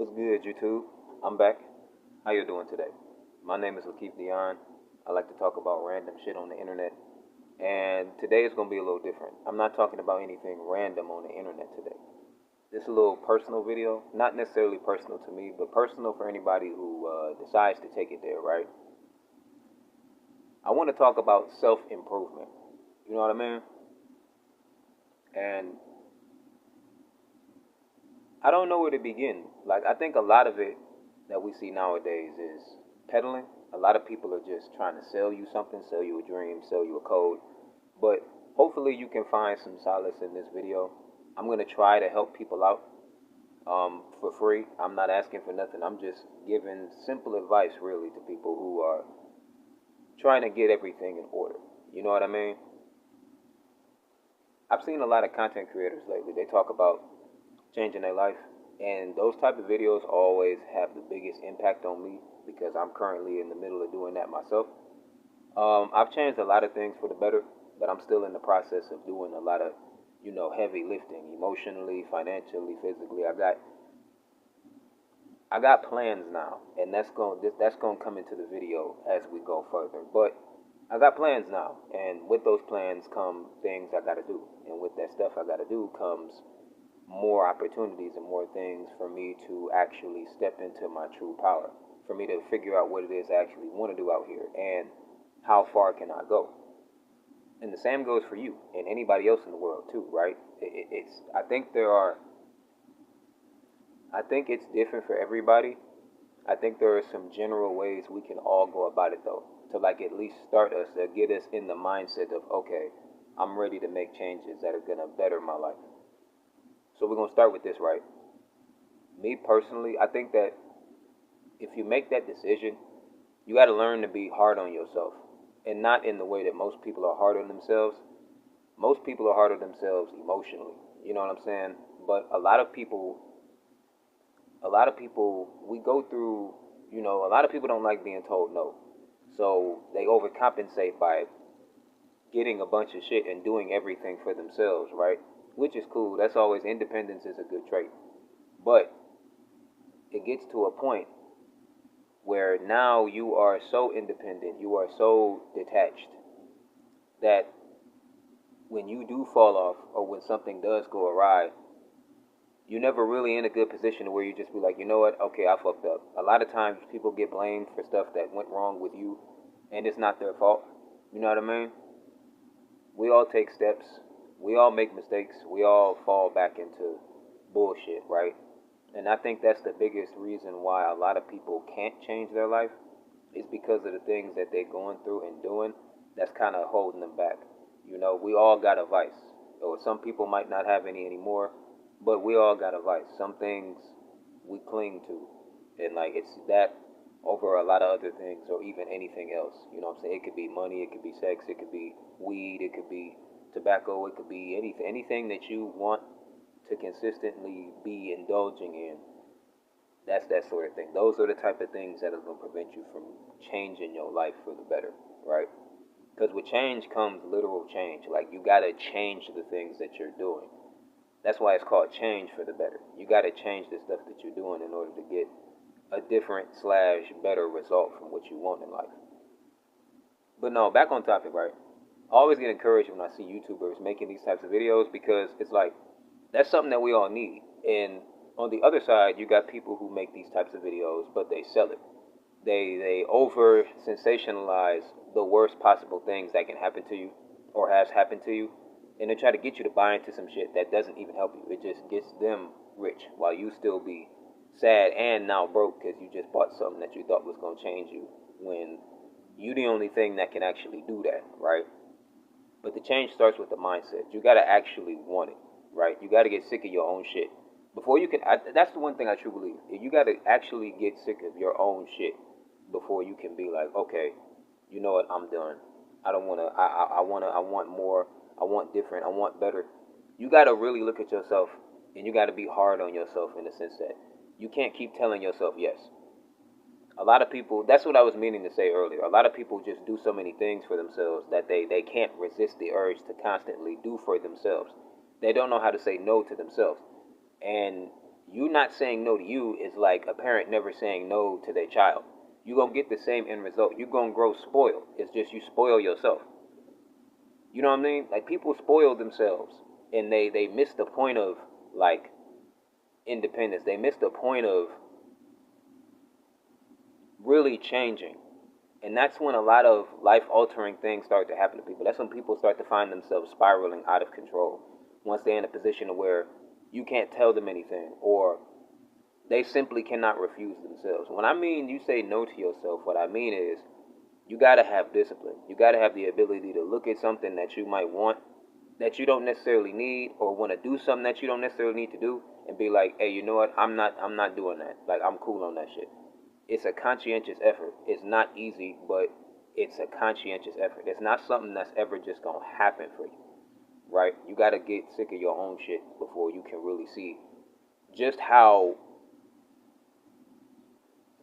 What's good, YouTube? I'm back. How you doing today? My name is Lakeith Dion. I like to talk about random shit on the internet, and today is gonna be a little different. I'm not talking about anything random on the internet today. This is a little personal video, not necessarily personal to me, but personal for anybody who decides to take it there. Right? I want to talk about self-improvement. You know what I mean? And I don't know where to begin. Like, I think a lot of it that we see nowadays is peddling. A lot of people are just trying to sell you something, sell you a dream, sell you a code. But hopefully, you can find some solace in this video. I'm going to try to help people out for free. I'm not asking for nothing. I'm just giving simple advice, really, to people who are trying to get everything in order. You know what I mean? I've seen a lot of content creators lately. They talk about changing their life, and those type of videos always have the biggest impact on me because I'm currently in the middle of doing that myself. I've changed a lot of things for the better, but I'm still in the process of doing a lot of, heavy lifting, emotionally, financially, physically. I got plans now, and that's going to come into the video as we go further. But I got plans now, and with those plans come things I got to do, and with that stuff I got to do comes more opportunities and more things for me to actually step into my true power, for me to figure out what it is I actually want to do out here, and how far can I go. And the same goes for you and anybody else in the world too, right? It's I think it's different for everybody. I think there are some general ways we can all go about it though, to like at least start us, to get us in the mindset of, okay, I'm ready to make changes that are gonna better my life. So we're gonna start with this, right? Me personally, I think that if you make that decision, you got to learn to be hard on yourself, and not in the way that most people are hard on themselves. Most people are hard on themselves emotionally. You know what I'm saying? But a lot of people, we go through. A lot of people don't like being told no, so they overcompensate by getting a bunch of shit and doing everything for themselves, right? Which is cool. That's always independence is a good trait, but it gets to a point where now you are so independent, you are so detached that when you do fall off or when something does go awry, you're never really in a good position where you just be like, you know what, okay, I fucked up. A lot of times people get blamed for stuff that went wrong with you, and it's not their fault. You know what I mean? We all take steps, we all make mistakes, we all fall back into bullshit, right? And I think that's the biggest reason why a lot of people can't change their life is because of the things that they're going through and doing that's kind of holding them back. We all got a vice. Or some people might not have any anymore, but we all got a vice. Some things we cling to. And like it's that over a lot of other things or even anything else. You know what I'm saying? It could be money, it could be sex, it could be weed, it could be tobacco, it could be anything that you want to consistently be indulging in. That's that sort of thing. Those are the type of things that are going to prevent you from changing your life for the better, right? Because with change comes literal change. Like you got to change the things that you're doing. That's why it's called change for the better. You got to change the stuff that you're doing in order to get a different slash better result from what you want in life. But no, back on topic, right? I always get encouraged when I see YouTubers making these types of videos because it's like that's something that we all need. And on the other side, you got people who make these types of videos, but they sell it. They over sensationalize the worst possible things that can happen to you or has happened to you, and they try to get you to buy into some shit that doesn't even help you. It just gets them rich while you still be sad and now broke because you just bought something that you thought was going to change you when you the only thing that can actually do that, right? But the change starts with the mindset. You got to actually want it, right? You got to get sick of your own shit before you can. That's the one thing I truly believe. You got to actually get sick of your own shit before you can be like, okay, you know what? I'm done. I don't want to. I want more. I want different. I want better. You got to really look at yourself, and you got to be hard on yourself in the sense that you can't keep telling yourself yes. A lot of people, that's what I was meaning to say earlier. A lot of people just do so many things for themselves that they can't resist the urge to constantly do for themselves. They don't know how to say no to themselves. And You not saying no to you is like a parent never saying no to their child. You're going to get the same end result. You're going to grow spoiled. It's just you spoil yourself. You know what I mean? Like, people spoil themselves, and they miss the point of, like, independence. They miss the point of really changing. And that's when a lot of life altering things start to happen to people. That's when people start to find themselves spiraling out of control. Once they're in a position where you can't tell them anything, or they simply cannot refuse themselves. When I mean you say no to yourself, what I mean is you got to have discipline. You got to have the ability to look at something that you might want, that you don't necessarily need, or want to do something that you don't necessarily need to do, and be like, hey, you know what? I'm not doing that. Like, I'm cool on that shit. It's a conscientious effort. It's not easy, but it's a conscientious effort. It's not something that's ever just gonna happen for you, right? You gotta get sick of your own shit before you can really see just how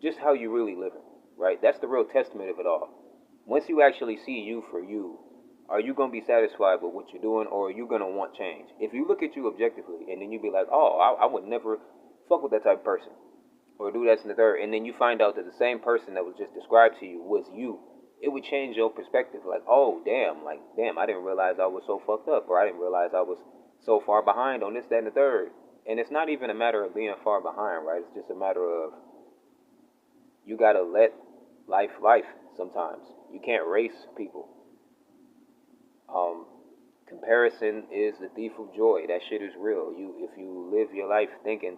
you really living, right? That's the real testament of it all. Once you actually see you for you, are you gonna be satisfied with what you're doing, or are you gonna want change? If you look at you objectively, and then you be like, oh, I would never fuck with that type of person, or do that in the third, and then you find out that the same person that was just described to you was you, it would change your perspective. Like, oh, damn, I didn't realize I was so fucked up, or I didn't realize I was so far behind on this, that, and the third. And it's not even a matter of being far behind, right? It's just a matter of you gotta let life sometimes. You can't race people. Um, Comparison is the thief of joy. That shit is real. If you live your life thinking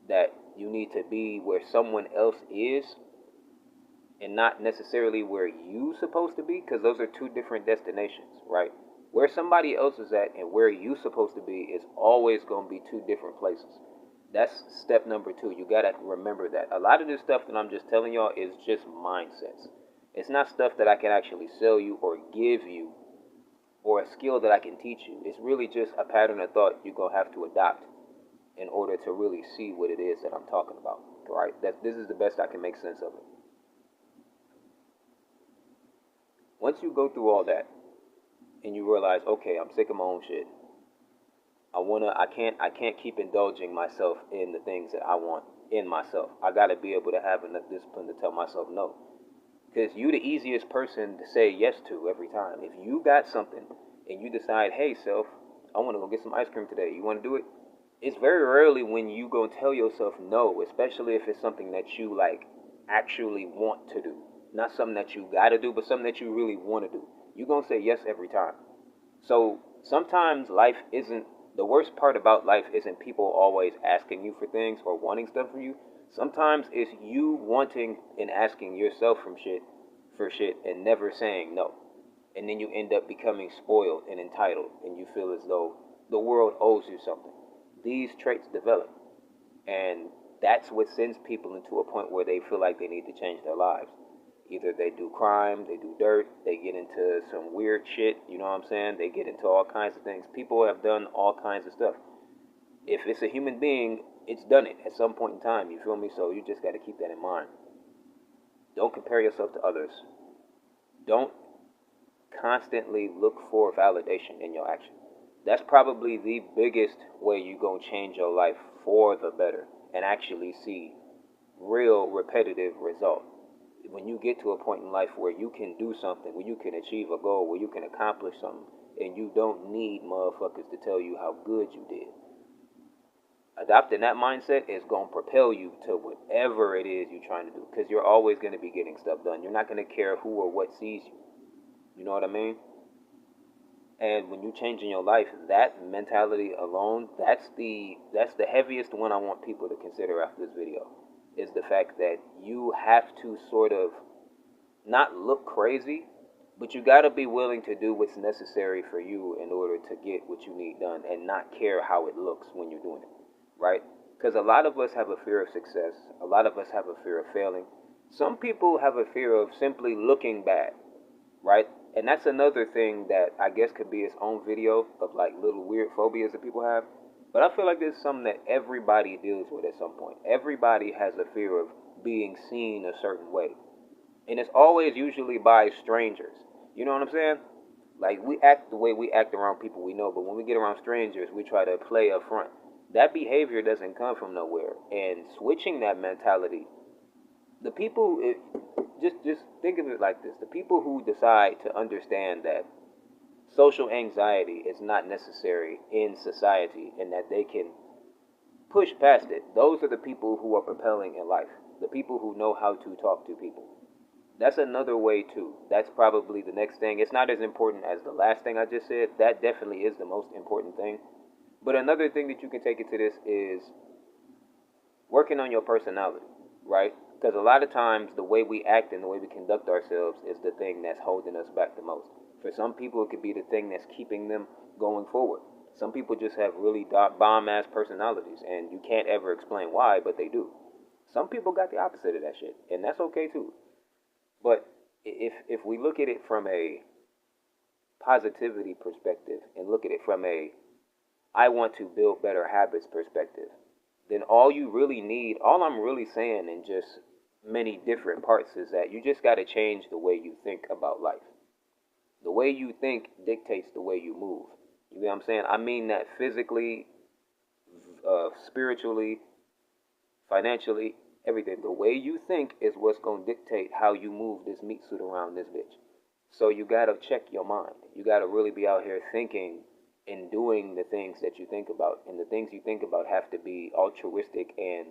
that you need to be where someone else is and not necessarily where you supposed to be, because those are two different destinations, right? Where somebody else is at and where you supposed to be is always going to be two different places. That's step number two. You got to remember that. A lot of this stuff that I'm just telling y'all is just mindsets. It's not stuff that I can actually sell you or give you, or a skill that I can teach you. It's really just a pattern of thought you're going to have to adopt in order to really see what it is that I'm talking about, right? This is the best I can make sense of it. Once you go through all that and you realize, okay, I'm sick of my own shit. I can't keep indulging myself in the things that I want in myself. I got to be able to have enough discipline to tell myself no. Because you the easiest person to say yes to every time. If you got something and you decide, hey, self, I want to go get some ice cream today. You want to do it? It's very rarely when you go tell yourself no, especially if it's something that you like actually want to do. Not something that you gotta do, but something that you really want to do. You're gonna say yes every time. So sometimes life isn't the worst part about life isn't people always asking you for things or wanting stuff from you. Sometimes it's you wanting and asking yourself for shit and never saying no. And then you end up becoming spoiled and entitled and you feel as though the world owes you something. These traits develop, and that's what sends people into a point where they feel like they need to change their lives. Either they do crime, they do dirt, they get into some weird shit, you know what I'm saying? They get into all kinds of things. People have done all kinds of stuff. If it's a human being, it's done it at some point in time, you feel me? So you just got to keep that in mind. Don't compare yourself to others. Don't constantly look for validation in your actions. That's probably the biggest way you gonna change your life for the better and actually see real repetitive result. When you get to a point in life where you can do something, where you can achieve a goal, where you can accomplish something, and you don't need motherfuckers to tell you how good you did. Adopting that mindset is going to propel you to whatever it is you're trying to do, because you're always going to be getting stuff done. You're not going to care who or what sees you. You know what I mean? And when you change in your life, that mentality alone, that's the heaviest one I want people to consider after this video, is the fact that you have to sort of not look crazy, but you got to be willing to do what's necessary for you in order to get what you need done and not care how it looks when you're doing it, right? Because a lot of us have a fear of success. A lot of us have a fear of failing. Some people have a fear of simply looking bad, right? And that's another thing that I guess could be its own video of like little weird phobias that people have. But I feel like this is something that everybody deals with at some point. Everybody has a fear of being seen a certain way. And it's always usually by strangers. You know what I'm saying? Like, we act the way we act around people we know, but when we get around strangers, we try to play up front. That behavior doesn't come from nowhere. And switching that mentality, the people, just think of it like this: the people who decide to understand that social anxiety is not necessary in society and that they can push past it, those are the people who are propelling in life. The people who know how to talk to people. That's another way too. That's probably the next thing. It's not as important as the last thing I just said. That definitely is the most important thing. But another thing that you can take into this is working on your personality, right? Because a lot of times the way we act and the way we conduct ourselves is the thing that's holding us back the most. For some people, it could be the thing that's keeping them going forward. Some people just have really bomb ass personalities, and you can't ever explain why, but they do. Some people got the opposite of that shit, and that's okay too. But if we look at it from a positivity perspective and look at it from a I want to build better habits perspective, then all you really need, all I'm really saying in just many different parts is that you just got to change the way you think about life. The way you think dictates the way you move. You know what I'm saying? I mean that physically, spiritually, financially, everything. The way you think is what's going to dictate how you move this meat suit around this bitch. So you got to check your mind. You got to really be out here thinking and doing the things that you think about. And the things you think about have to be altruistic, and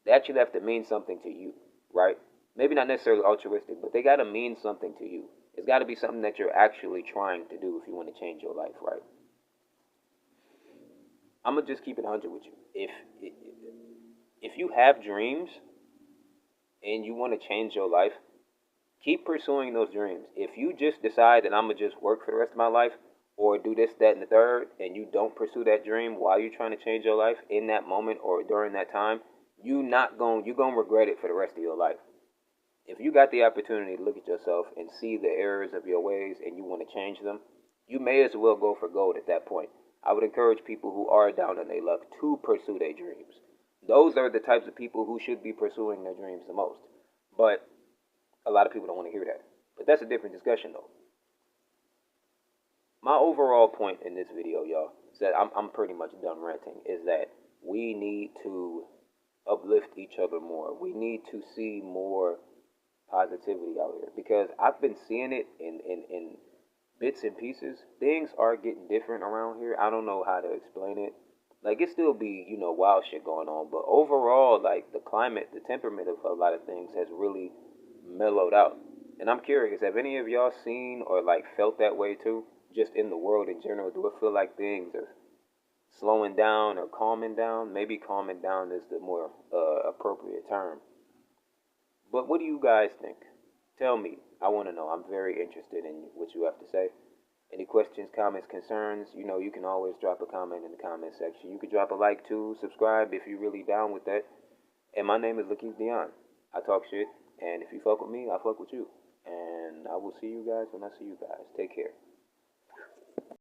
they actually have to mean something to you, right? Maybe not necessarily altruistic, but they got to mean something to you. It's got to be something that you're actually trying to do if you want to change your life, right? I'm gonna just keep it 100 with you. If you have dreams and you want to change your life, keep pursuing those dreams. If you just decide that I'm gonna just work for the rest of my life, or do this, that, and the third, and you don't pursue that dream while you're trying to change your life in that moment or during that time, you gonna regret it for the rest of your life. If you got the opportunity to look at yourself and see the errors of your ways and you want to change them, you may as well go for gold at that point. I would encourage people who are down on their luck to pursue their dreams. Those are the types of people who should be pursuing their dreams the most. But a lot of people don't want to hear that. But that's a different discussion, though. My overall point in this video, y'all, is that I'm pretty much done ranting, is that we need to uplift each other more. We need to see more positivity out here, because I've been seeing it in bits and pieces. Things are getting different around here. I don't know how to explain it. Like, it still be, wild shit going on, but overall, like, the climate, the temperament of a lot of things has really mellowed out. And I'm curious, have any of y'all seen or like felt that way too? Just in the world in general, do it feel like things are slowing down or calming down? Maybe calming down is the more appropriate term. But what do you guys think? Tell me. I want to know. I'm very interested in what you have to say. Any questions, comments, concerns? You can always drop a comment in the comment section. You can drop a like too, subscribe if you're really down with that. And my name is Lakeith Dion. I talk shit, and if you fuck with me, I fuck with you. And I will see you guys when I see you guys. Take care.